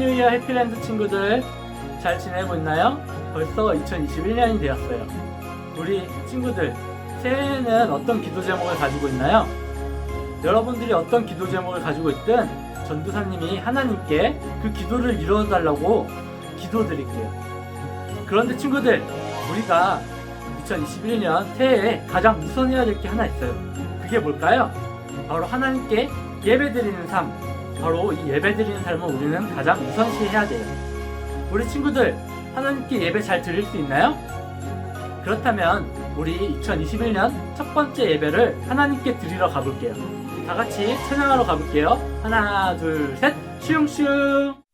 뉴 이어 해피랜드 친구들, 잘 지내고 있나요? 벌써 2021년이 되었어요. 우리 친구들, 새해에는 어떤 기도 제목을 가지고 있나요? 여러분들이 어떤 기도 제목을 가지고 있든 전도사님이 하나님께 그 기도를 이루어달라고 기도드릴게요. 그런데 친구들, 우리가 2021년 새해에 가장 우선해야 될 게 하나 있어요. 그게 뭘까요? 바로 하나님께 예배드리는 삶. 바로 이 예배드리는 삶을 우리는 가장 우선시해야 돼요. 우리 친구들, 하나님께 예배 잘 드릴 수 있나요? 그렇다면 우리 2021년 첫 번째 예배를 하나님께 드리러 가볼게요. 다 같이 찬양하러 가볼게요. 하나, 둘, 셋, 슝슝!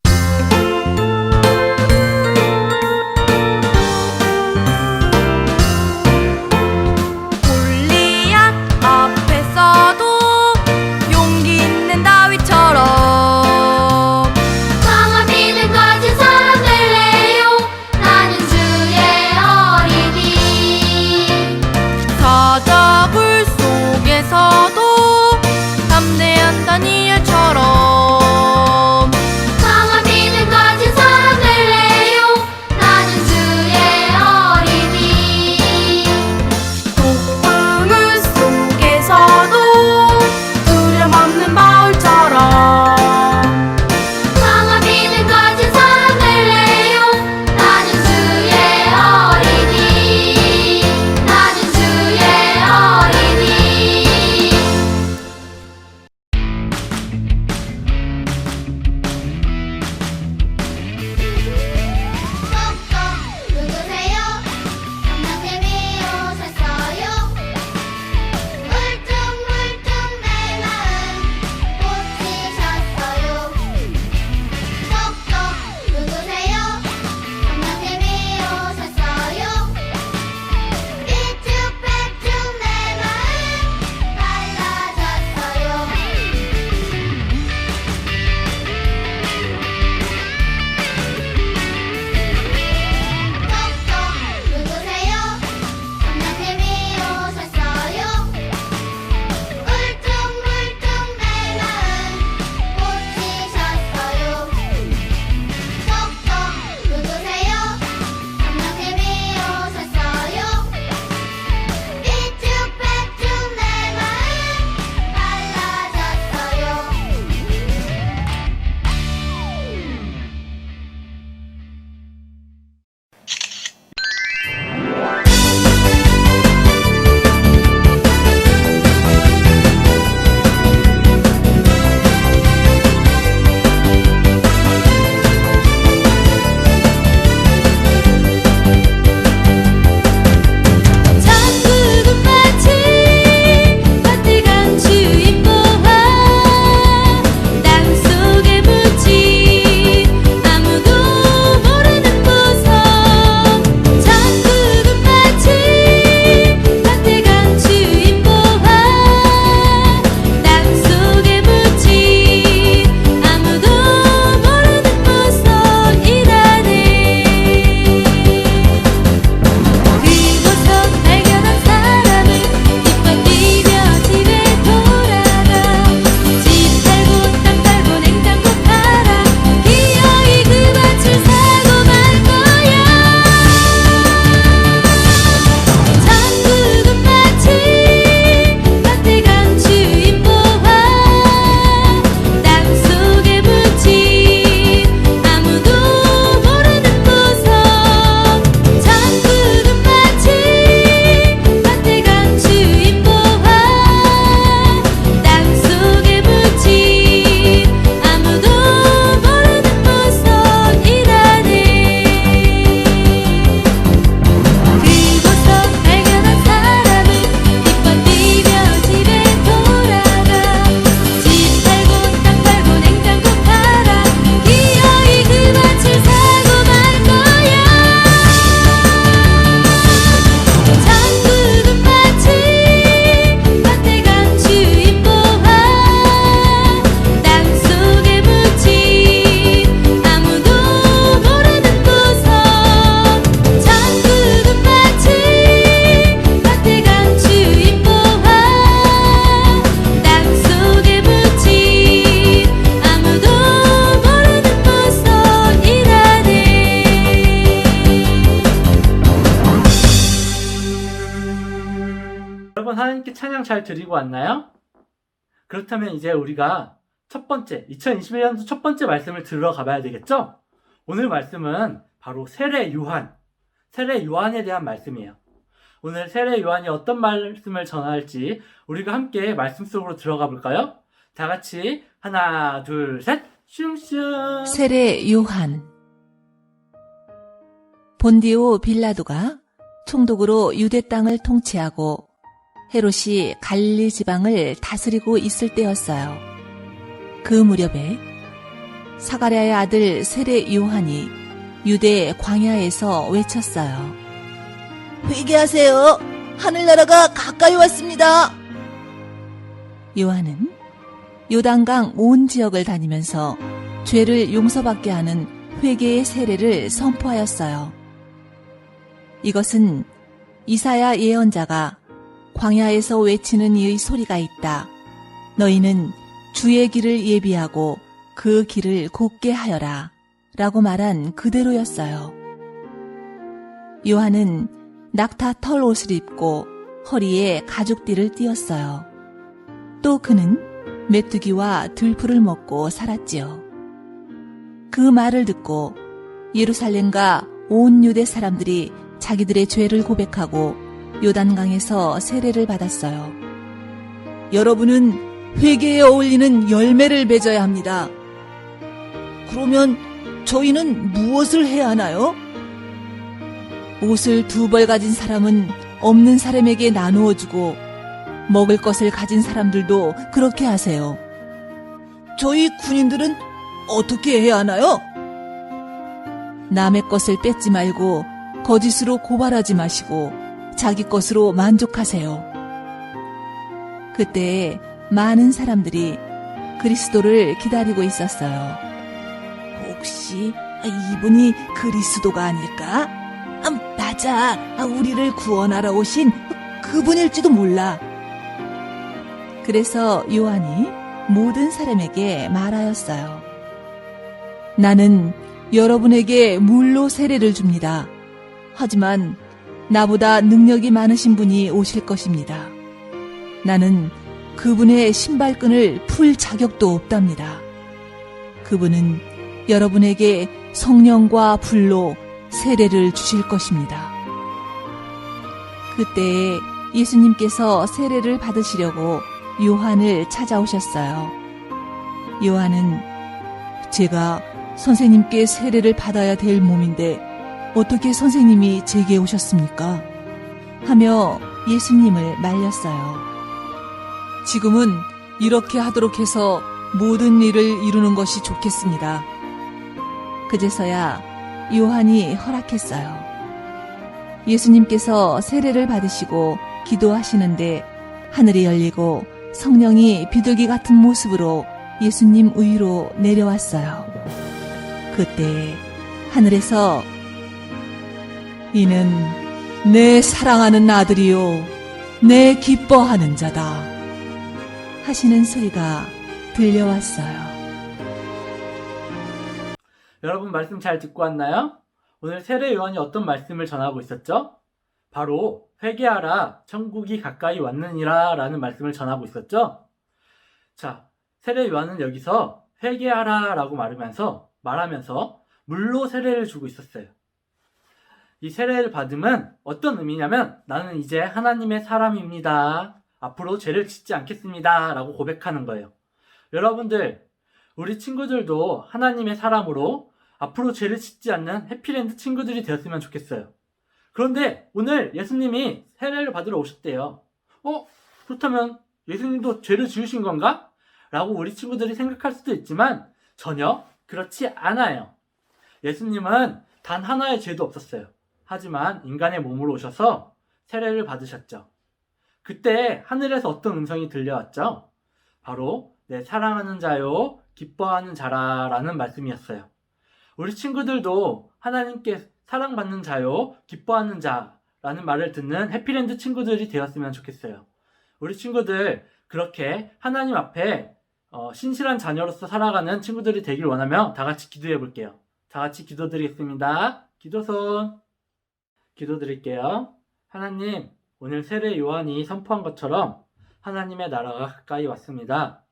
찬양 잘 드리고 왔나요? 그렇다면 이제 우리가 2021년도 첫 번째 말씀을 들어가 봐야 되겠죠? 오늘 말씀은 바로 세례 요한에 대한 말씀이에요. 오늘 세례 요한이 어떤 말씀을 전할지 우리가 함께 말씀 속으로 들어가 볼까요? 다 같이 하나, 둘, 셋, 슝슝. 세례 요한. 본디오 빌라도가 총독으로 유대 땅을 통치하고 헤롯이 갈릴리 지방을 다스리고 있을 때였어요. 그 무렵에 사가랴의 아들 세례 요한이 유대 광야에서 외쳤어요. 회개하세요. 하늘나라가 가까이 왔습니다. 요한은 요단강 온 지역을 다니면서 죄를 용서받게 하는 회개의 세례를 선포하였어요. 이것은 이사야 예언자가 광야에서 외치는 이의 소리가 있다. 너희는 주의 길을 예비하고 그 길을 곧게 하여라. 라고 말한 그대로였어요. 요한은 낙타 털 옷을 입고 허리에 가죽띠를 띠었어요. 또 그는 메뚜기와 들풀을 먹고 살았지요. 그 말을 듣고 예루살렘과 온 유대 사람들이 자기들의 죄를 고백하고 요단강에서 세례를 받았어요. 여러분은 회개에 어울리는 열매를 맺어야 합니다. 그러면 저희는 무엇을 해야 하나요? 옷을 2벌 가진 사람은 없는 사람에게 나누어 주고 먹을 것을 가진 사람들도 그렇게 하세요. 저희 군인들은 어떻게 해야 하나요? 남의 것을 뺏지 말고 거짓으로 고발하지 마시고 자기 것으로 만족하세요. 그때 많은 사람들이 그리스도를 기다리고 있었어요. 혹시 이분이 그리스도가 아닐까? 맞아. 우리를 구원하러 오신 그분일지도 몰라. 그래서 요한이 모든 사람에게 말하였어요. 나는 여러분에게 물로 세례를 줍니다. 하지만 나보다 능력이 많으신 분이 오실 것입니다. 나는 그분의 신발끈을 풀 자격도 없답니다. 그분은 여러분에게 성령과 불로 세례를 주실 것입니다. 그때 예수님께서 세례를 받으시려고 요한을 찾아오셨어요. 요한은 제가 선생님께 세례를 받아야 될 몸인데 어떻게 선생님이 제게 오셨습니까? 하며 예수님을 말렸어요. 지금은 이렇게 하도록 해서 모든 일을 이루는 것이 좋겠습니다. 그제서야 요한이 허락했어요. 예수님께서 세례를 받으시고 기도하시는데 하늘이 열리고 성령이 비둘기 같은 모습으로 예수님 위로 내려왔어요. 그때 하늘에서 이는 내 사랑하는 아들이요 내 기뻐하는 자다 하시는 소리가 들려왔어요. 여러분 말씀 잘 듣고 왔나요? 오늘 세례 요한이 어떤 말씀을 전하고 있었죠? 바로 회개하라 천국이 가까이 왔느니라 라는 말씀을 전하고 있었죠? 자, 세례 요한은 여기서 회개하라 라고 말하면서 물로 세례를 주고 있었어요. 이 세례를 받음은 어떤 의미냐면 나는 이제 하나님의 사람입니다. 앞으로 죄를 짓지 않겠습니다. 라고 고백하는 거예요. 여러분들, 우리 친구들도 하나님의 사람으로 앞으로 죄를 짓지 않는 해피랜드 친구들이 되었으면 좋겠어요. 그런데 오늘 예수님이 세례를 받으러 오셨대요. 그렇다면 예수님도 죄를 지으신 건가? 라고 우리 친구들이 생각할 수도 있지만 전혀 그렇지 않아요. 예수님은 단 하나의 죄도 없었어요. 하지만 인간의 몸으로 오셔서 세례를 받으셨죠. 그때 하늘에서 어떤 음성이 들려왔죠? 바로 내 사랑하는 자요 기뻐하는 자라라는 말씀이었어요. 우리 친구들도 하나님께 사랑받는 자요 기뻐하는 자라는 말을 듣는 해피랜드 친구들이 되었으면 좋겠어요. 우리 친구들 그렇게 하나님 앞에 신실한 자녀로서 살아가는 친구들이 되길 원하며 다 같이 기도해 볼게요. 다 같이 기도드리겠습니다. 기도손 기도드릴게요. 하나님, 오늘 세례 요한이 선포한 것처럼 하나님의 나라가 가까이 왔습니다.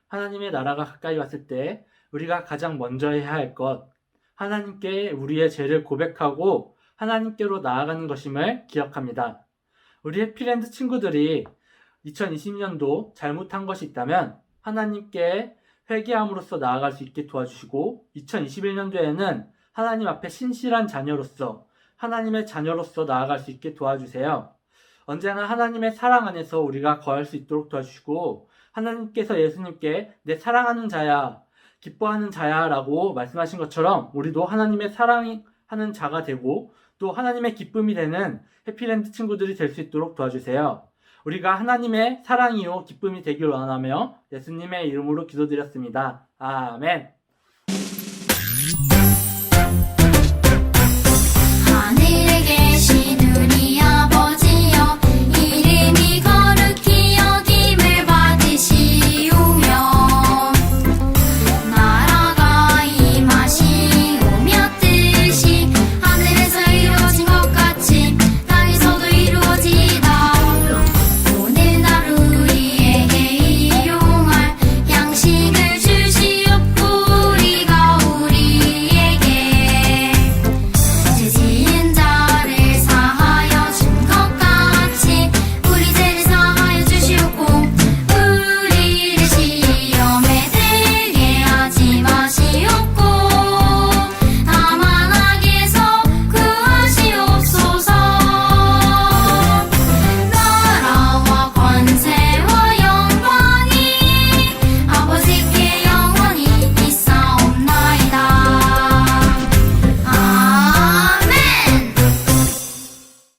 하나님의 나라가 가까이 왔을 때 우리가 가장 먼저 해야 할 것, 하나님께 우리의 죄를 고백하고 하나님께로 나아가는 것임을 기억합니다. 우리 해피랜드 친구들이 2020년도 잘못한 것이 있다면 하나님께 회개함으로써 나아갈 수 있게 도와주시고 2021년도에는 하나님 앞에 신실한 자녀로서 하나님의 자녀로서 나아갈 수 있게 도와주세요. 언제나 하나님의 사랑 안에서 우리가 거할 수 있도록 도와주시고 하나님께서 예수님께 내 사랑하는 자야, 기뻐하는 자야 라고 말씀하신 것처럼 우리도 하나님의 사랑하는 자가 되고 또 하나님의 기쁨이 되는 해피랜드 친구들이 될 수 있도록 도와주세요. 우리가 하나님의 사랑이요 기쁨이 되길 원하며 예수님의 이름으로 기도드렸습니다. 아멘. 하늘에게